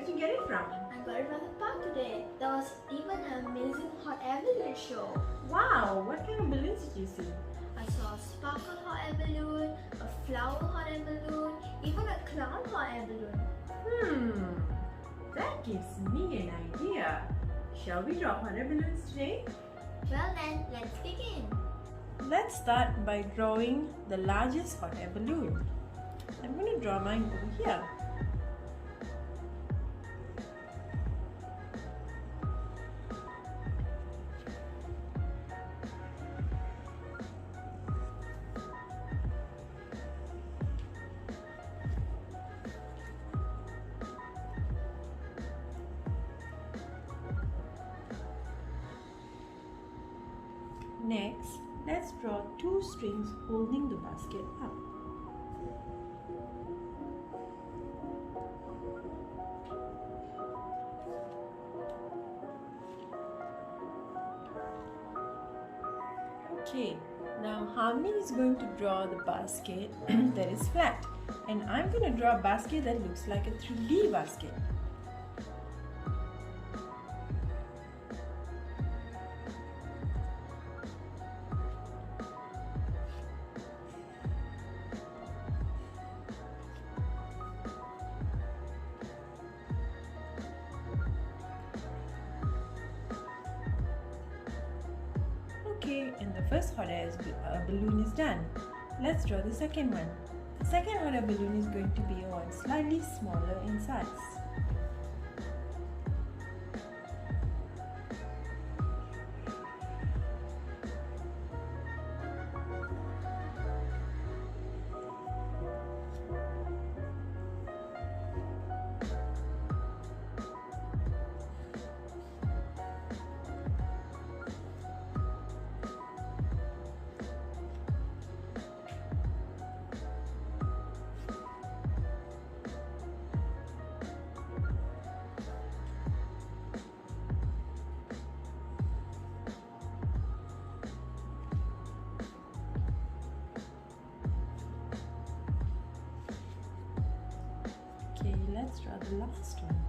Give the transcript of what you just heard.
did you get it from? I got it from the park today. There was even an amazing hot air balloon show. Wow, what kind of balloons did you see? I saw a sparkle hot air balloon, a flower hot air balloon, even a clown hot air balloon. That gives me an idea. Shall we draw hot air balloons today? Well then, let's begin. Let's start by drawing the largest hot air balloon. I'm going to draw mine over here. Next, let's draw two strings holding the basket up. Okay, now Harmony is going to draw the basket that is flat, and I'm going to draw a basket that looks like a 3D basket. Okay, and the first hot air balloon is done. Let's draw the second one. The second hot air balloon is going to be one slightly smaller in size. Okay, let's draw the last one.